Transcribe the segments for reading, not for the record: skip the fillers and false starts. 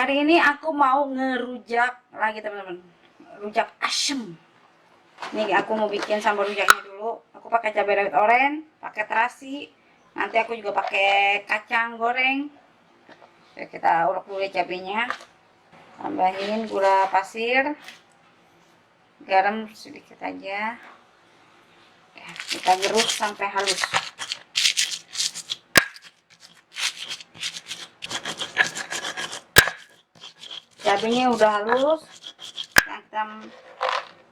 Hari ini aku mau ngerujak lagi teman-teman, rujak asem. Nih aku mau bikin sambal rujaknya dulu. Aku pakai cabai rawit oren, pakai terasi. Nanti aku juga pakai kacang goreng. Oke, kita ulek dulu cabenya. Tambahin gula pasir, garam sedikit aja. Ya, kita gerus sampai halus. Cabenya udah halus, kita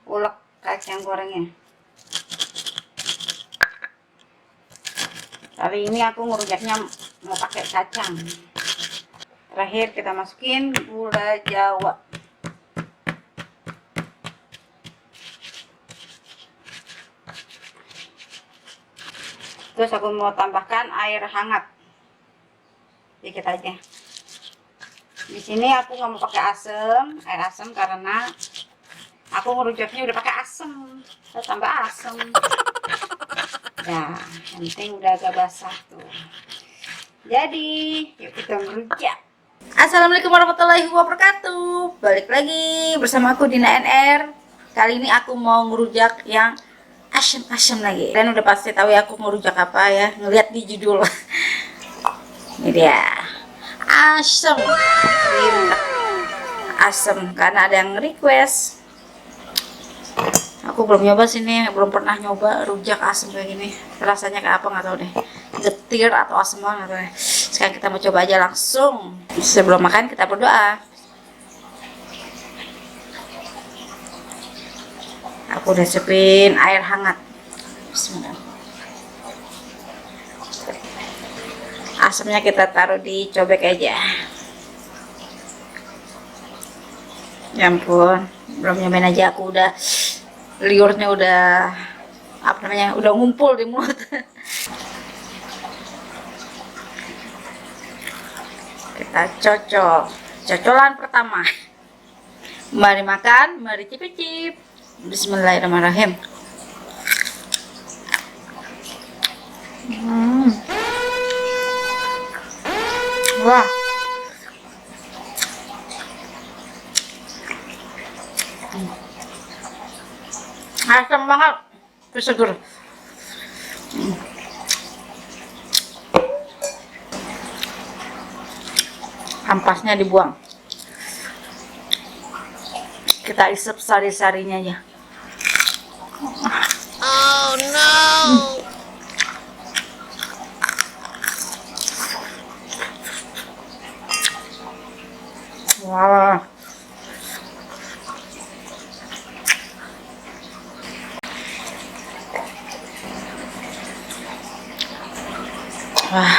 ulek kacang gorengnya. Kali ini aku ngerujaknya mau pakai kacang. Terakhir kita masukin gula jawa. Terus aku mau tambahkan air hangat, dikit aja. Di sini aku nggak mau pakai air asam karena aku ngerujaknya udah pakai asam. Saya tambah asam. Nah, yang penting udah agak basah tuh. Jadi, yuk kita ngerujak. Assalamualaikum warahmatullahi wabarakatuh. Balik lagi bersama aku Dina NR. Kali ini aku mau ngerujak yang asam-asam lagi. Kalian udah pasti tahu ya aku ngerujak apa ya, ngeliat di judul. Ini dia. Asam. Asam karena ada yang request. Aku belum nyoba sini, belum pernah nyoba rujak asam kayak gini. Rasanya kayak apa nggak tahu deh. Getir atau asam banget. Sekarang kita mau coba aja langsung. Sebelum makan kita berdoa. Aku udah siapin air hangat. Bismillah. Asamnya kita taruh di cobek aja. Ya ampun, belum nyobain aja aku udah liurnya udah apa namanya, udah ngumpul di mulut. Kita cocolan pertama. Mari makan, mari cicip-cicip. Bismillahirrahmanirrahim. Wah, asam banget, seger. Ampasnya dibuang. Kita isep sari-sarinya aja. Oh no. Wah. Wah.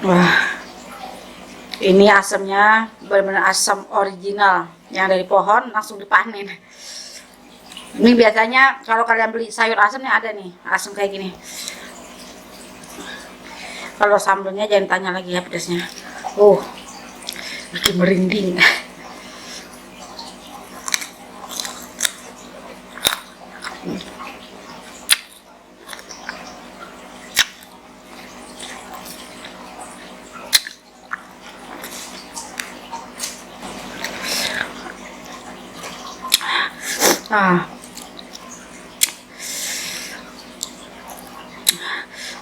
Wah, ini asamnya benar-benar asam original yang dari pohon langsung dipanen. Ini biasanya kalau kalian beli sayur asamnya ada nih, asam kayak gini. Kalau sambelnya jangan tanya lagi ya pedasnya. Bikin merinding.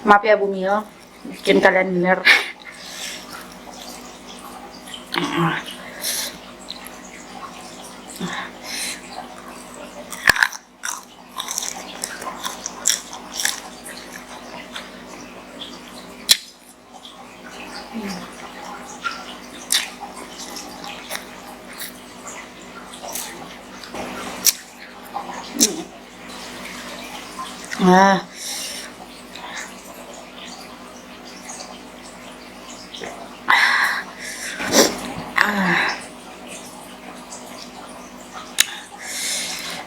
Maaf ya Bu Mil, bikin kalian denger.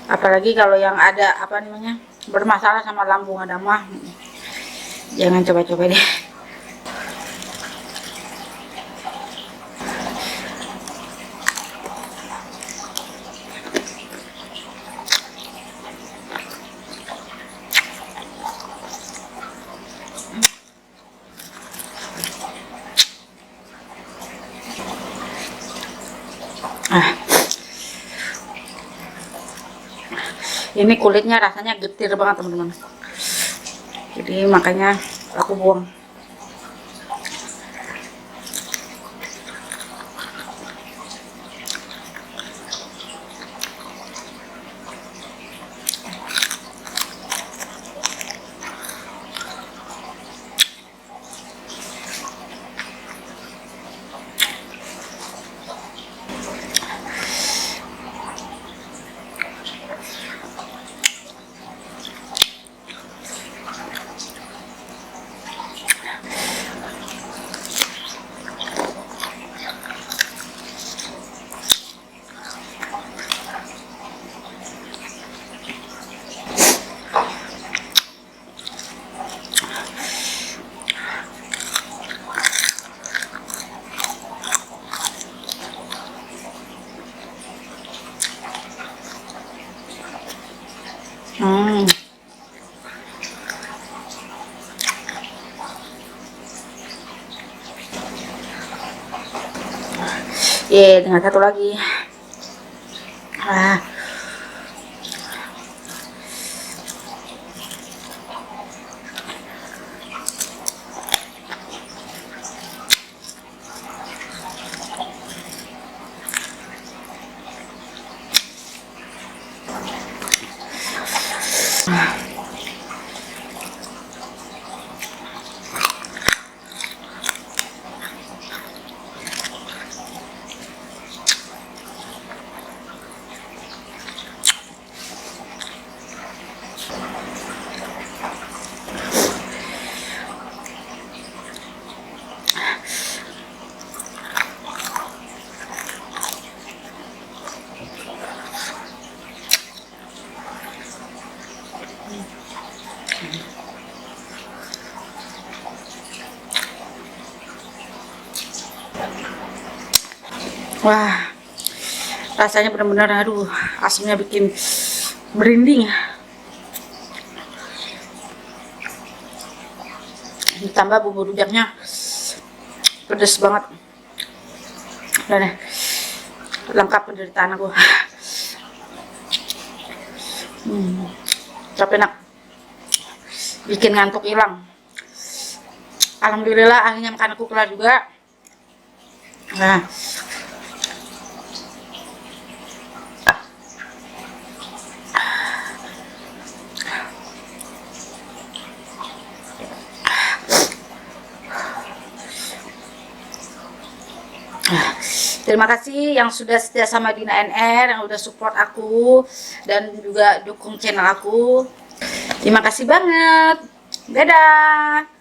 Apalagi kalau yang ada apa namanya bermasalah sama lambung ada mah, jangan coba-coba deh. Ini kulitnya rasanya getir banget teman-teman, jadi makanya aku buang. Dengan satu lagi. Wah, rasanya benar-benar aduh, asamnya bikin merinding. Ditambah bumbu rujaknya pedes banget. Dan lengkap penderitaan aku. Tapi enak, bikin ngantuk hilang. Alhamdulillah akhirnya makan aku kelar juga. Terima kasih yang sudah setia sama Dina NR, yang udah support aku dan juga dukung channel aku. Terima kasih banget. Dadah.